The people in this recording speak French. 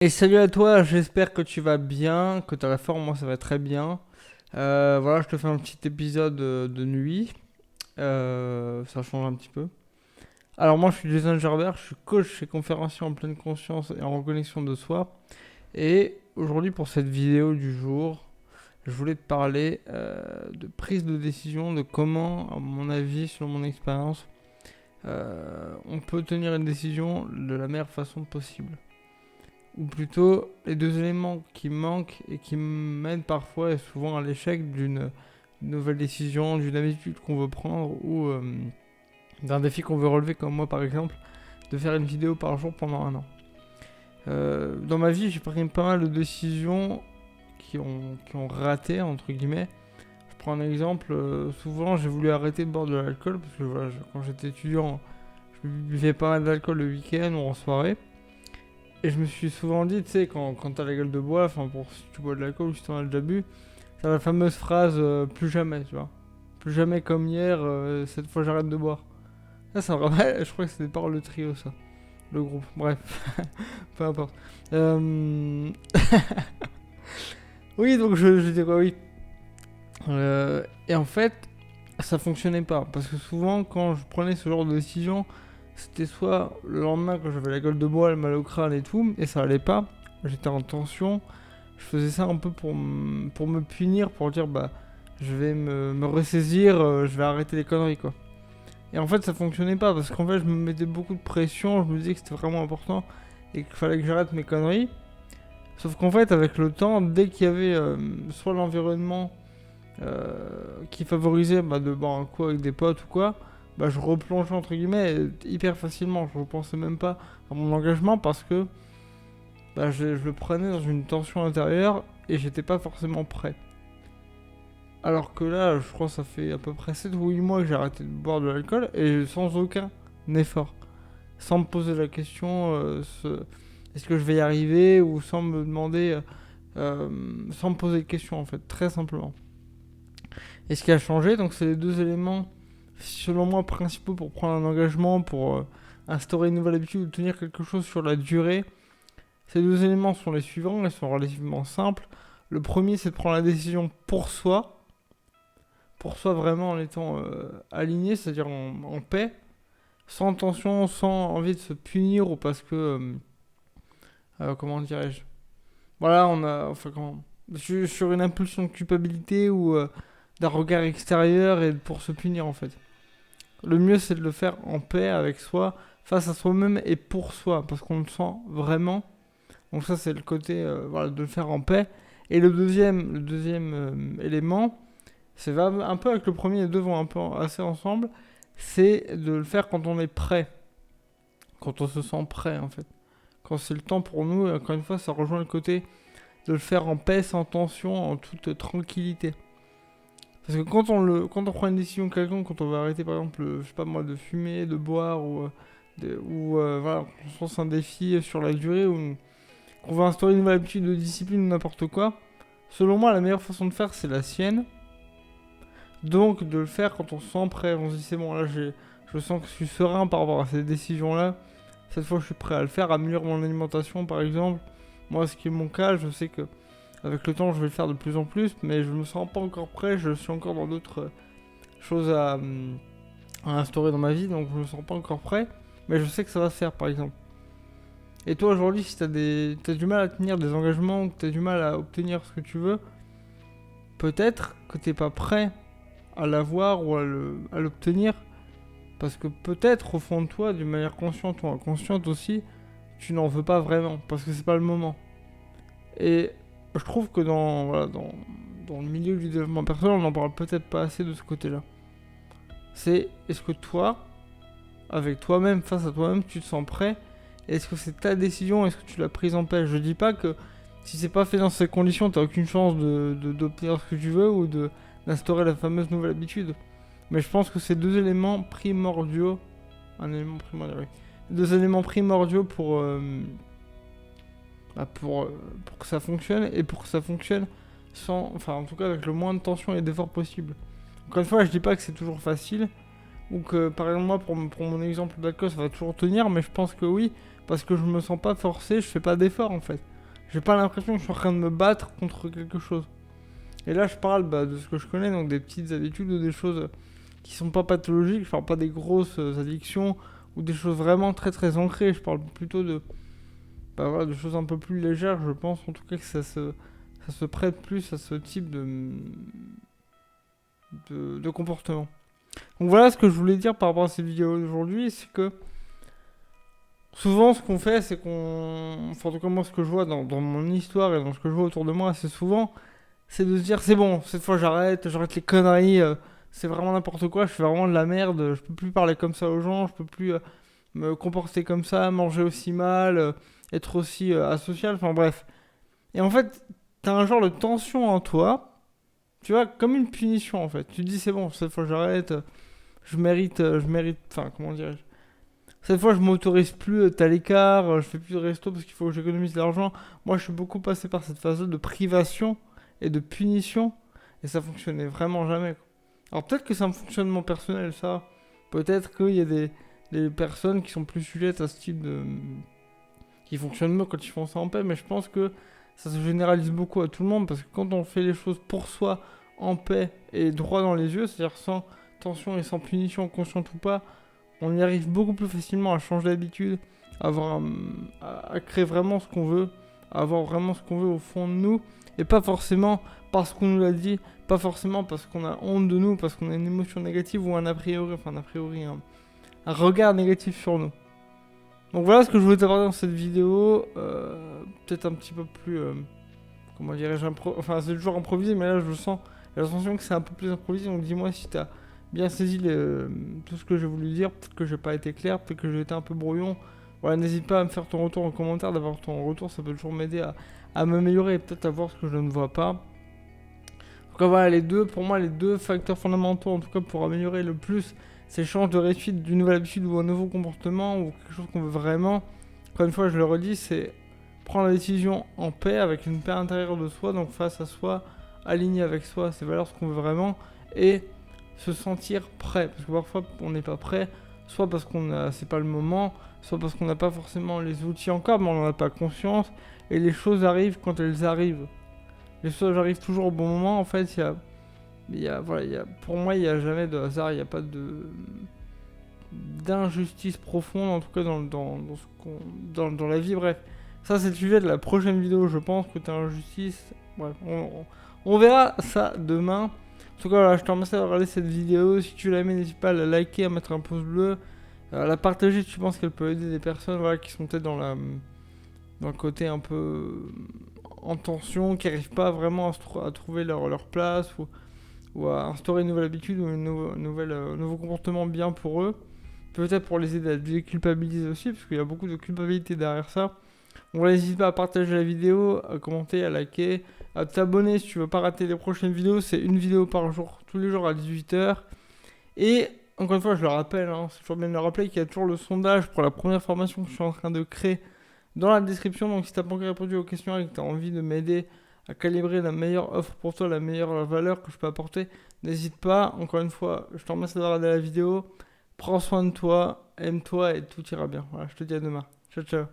Et salut à toi, j'espère que tu vas bien, que tu as la forme, moi ça va très bien. Voilà, je te fais un petit épisode de nuit, ça change un petit peu. Alors moi je suis Jason Gerbert, je suis coach et conférencier en pleine conscience et en reconnexion de soi. Et aujourd'hui pour cette vidéo du jour, je voulais te parler de prise de décision, de comment, à mon avis, selon mon expérience, on peut tenir une décision de la meilleure façon possible. Ou plutôt les deux éléments qui manquent et qui mènent parfois et souvent à l'échec d'une nouvelle décision, d'une habitude qu'on veut prendre ou d'un défi qu'on veut relever, comme moi par exemple, de faire une vidéo par jour pendant un an. Dans ma vie, j'ai pris pas mal de décisions qui ont raté, entre guillemets. Je prends un exemple, souvent j'ai voulu arrêter de boire de l'alcool parce que voilà, quand j'étais étudiant, je buvais pas mal d'alcool le week-end ou en soirée. Et je me suis souvent dit, tu sais, quand t'as la gueule de bois, enfin, pour si tu bois de l'alcool ou si t'en as déjà bu, t'as la fameuse phrase plus jamais, tu vois. Plus jamais comme hier, cette fois j'arrête de boire. Ça me rappelle, je crois que c'était par le trio, ça. Le groupe, bref, peu importe. Euh... oui, donc je dis quoi, oui. Et en fait, ça fonctionnait pas. Parce que souvent, quand je prenais ce genre de décision, c'était soit le lendemain quand j'avais la gueule de bois, le mal au crâne et tout, et ça allait pas. J'étais en tension. Je faisais ça un peu pour me punir, pour dire bah je vais me ressaisir, je vais arrêter les conneries quoi. Et en fait ça fonctionnait pas parce qu'en fait je me mettais beaucoup de pression, je me disais que c'était vraiment important et qu'il fallait que j'arrête mes conneries. Sauf qu'en fait avec le temps, dès qu'il y avait soit l'environnement qui favorisait de boire un coup avec des potes ou quoi, bah je replongeais entre guillemets hyper facilement. Je repensais même pas à mon engagement parce que bah, je le prenais dans une tension intérieure et j'étais pas forcément prêt. Alors que là, je crois que ça fait à peu près 7 ou 8 mois que j'ai arrêté de boire de l'alcool et sans aucun effort. Sans me poser la question est-ce que je vais y arriver ou sans me demander, sans me poser de questions en fait, très simplement. Et ce qui a changé, donc c'est les deux éléments, selon moi, principaux pour prendre un engagement, pour instaurer une nouvelle habitude ou tenir quelque chose sur la durée. Ces deux éléments sont les suivants, ils sont relativement simples. Le premier, c'est de prendre la décision pour soi vraiment en étant aligné, c'est-à-dire en paix, sans tension, sans envie de se punir ou parce que, comment dirais-je, voilà, on a, enfin comment, sur une impulsion de culpabilité ou d'un regard extérieur et pour se punir en fait. Le mieux, c'est de le faire en paix avec soi, face à soi-même et pour soi, parce qu'on le sent vraiment. Donc ça, c'est le côté voilà, de le faire en paix. Et le deuxième élément, c'est un peu avec le premier, les deux vont un peu assez ensemble, c'est de le faire quand on est prêt, quand on se sent prêt en fait. Quand c'est le temps pour nous, et encore une fois, ça rejoint le côté de le faire en paix, sans tension, en toute tranquillité. Parce que quand on prend une décision quelconque, quand on va arrêter par exemple, je sais pas moi, de fumer, de boire ou voilà, on se lance un défi sur la durée ou qu'on va instaurer une nouvelle habitude de discipline ou n'importe quoi, selon moi, la meilleure façon de faire, c'est la sienne. Donc, de le faire quand on se sent prêt. On se dit, c'est bon, là, je sens que je suis serein par rapport à ces décisions-là. Cette fois, je suis prêt à le faire, améliorer mon alimentation, par exemple. Moi, ce qui est mon cas, je sais que avec le temps, je vais le faire de plus en plus, mais je me sens pas encore prêt. Je suis encore dans d'autres choses à instaurer dans ma vie, donc je me sens pas encore prêt. Mais je sais que ça va se faire, par exemple. Et toi aujourd'hui, si t'as du mal à tenir des engagements ou que t'as du mal à obtenir ce que tu veux, peut-être que t'es pas prêt à l'avoir ou à l'obtenir. Parce que peut-être au fond de toi, d'une manière consciente ou inconsciente aussi, tu n'en veux pas vraiment. Parce que c'est pas le moment. Et je trouve que dans le milieu du développement personnel, on n'en parle peut-être pas assez de ce côté-là. C'est est-ce que toi, avec toi-même, face à toi-même, tu te sens prêt? Est-ce que c'est ta décision? Est-ce que tu l'as prise en paix? Je dis pas que si c'est pas fait dans ces conditions, t'as aucune chance d'obtenir ce que tu veux ou d'instaurer la fameuse nouvelle habitude. Mais je pense que c'est deux éléments primordiaux. Un élément primordial, oui. Deux éléments primordiaux pour que ça fonctionne et pour que ça fonctionne sans. Enfin, en tout cas, avec le moins de tension et d'effort possible. Encore une fois, je dis pas que c'est toujours facile. Ou que par exemple moi pour mon exemple d'alcool ça va toujours tenir, mais je pense que oui, parce que je me sens pas forcé, je fais pas d'effort en fait. j'ai pas l'impression que je suis en train de me battre contre quelque chose. Et là, je parle de ce que je connais, donc des petites habitudes ou des choses qui sont pas pathologiques. Je parle pas des grosses addictions ou des choses vraiment très très ancrées. Je parle plutôt voilà, de choses un peu plus légères. Je pense en tout cas que ça se prête plus à ce type de comportement. Donc voilà ce que je voulais dire par rapport à cette vidéo d'aujourd'hui, c'est que souvent ce qu'on fait, c'est enfin en tout cas moi ce que je vois dans mon histoire et dans ce que je vois autour de moi assez souvent, c'est de se dire c'est bon, cette fois j'arrête les conneries, c'est vraiment n'importe quoi, je fais vraiment de la merde, je peux plus parler comme ça aux gens, je peux plus me comporter comme ça, manger aussi mal, être aussi asocial, enfin bref. Et en fait, t'as un genre de tension en toi, tu vois, comme une punition en fait. Tu te dis c'est bon, cette fois j'arrête, je mérite, enfin comment dirais-je. Cette fois je m'autorise plus d'être à l'écart, je fais plus de resto parce qu'il faut que j'économise de l'argent. Moi je suis beaucoup passé par cette phase de privation et de punition, et ça fonctionnait vraiment jamais, quoi. Alors peut-être que c'est un fonctionnement personnel ça, peut-être qu'il y a des personnes qui sont plus sujettes à ce type qui fonctionnent mieux quand ils font ça en paix, mais je pense que ça se généralise beaucoup à tout le monde, parce que quand on fait les choses pour soi, en paix et droit dans les yeux, c'est-à-dire sans tension et sans punition, consciente ou pas, on y arrive beaucoup plus facilement à changer d'habitude, à créer vraiment ce qu'on veut, à avoir vraiment ce qu'on veut au fond de nous, et pas forcément parce qu'on nous l'a dit, pas forcément parce qu'on a honte de nous, parce qu'on a une émotion négative ou un a priori, un regard négatif sur nous. Donc voilà ce que je voulais t'aborder dans cette vidéo, peut-être un petit peu plus, comment dirais-je, enfin c'est toujours improvisé, mais là je sens, j'ai l'impression que c'est un peu plus improvisé, donc dis-moi si t'as bien saisi tout ce que j'ai voulu dire, peut-être que j'ai pas été clair, peut-être que j'ai été un peu brouillon. Voilà, n'hésite pas à me faire ton retour en commentaire, d'avoir ton retour, ça peut toujours m'aider à m'améliorer et peut-être à voir ce que je ne vois pas. En tout cas voilà, pour moi les deux facteurs fondamentaux en tout cas pour améliorer le plus ces changes de réussite d'une nouvelle habitude ou un nouveau comportement ou quelque chose qu'on veut vraiment, encore une fois je le redis, c'est prendre la décision en paix avec une paix intérieure de soi, donc face à soi, aligné avec soi, ses valeurs, ce qu'on veut vraiment, et se sentir prêt, parce que parfois on n'est pas prêt, soit parce c'est pas le moment, soit parce qu'on n'a pas forcément les outils encore, mais on n'en a pas conscience, et les choses arrivent quand elles arrivent. Les choses arrivent toujours au bon moment, en fait, pour moi, il n'y a jamais de hasard, il n'y a pas d'injustice profonde, en tout cas dans la vie, bref. Ça, c'est le sujet de la prochaine vidéo, je pense, côté injustice. Bref, on verra ça demain. En tout cas, voilà, je te remercie d'avoir regardé cette vidéo. Si tu l'as aimé, n'hésite pas à la liker, à mettre un pouce bleu, à la partager si tu penses qu'elle peut aider des personnes voilà, qui sont peut-être dans le côté un peu en tension, qui n'arrivent pas vraiment à trouver leur place ou à instaurer une nouvelle habitude ou un nouveau comportement bien pour eux. Peut-être pour les aider à déculpabiliser aussi, parce qu'il y a beaucoup de culpabilité derrière ça. Donc n'hésite pas à partager la vidéo, à commenter, à liker, à t'abonner si tu veux pas rater les prochaines vidéos. C'est une vidéo par jour, tous les jours à 18h. Et encore une fois, je le rappelle, c'est toujours bien de le rappeler qu'il y a toujours le sondage pour la première formation que je suis en train de créer dans la description. Donc si tu n'as pas encore répondu aux questions et que tu as envie de m'aider à calibrer la meilleure offre pour toi, la meilleure valeur que je peux apporter, n'hésite pas. Encore une fois, je te remercie d'avoir regardé la vidéo. Prends soin de toi, aime-toi et tout ira bien. Voilà, je te dis à demain. Ciao, ciao.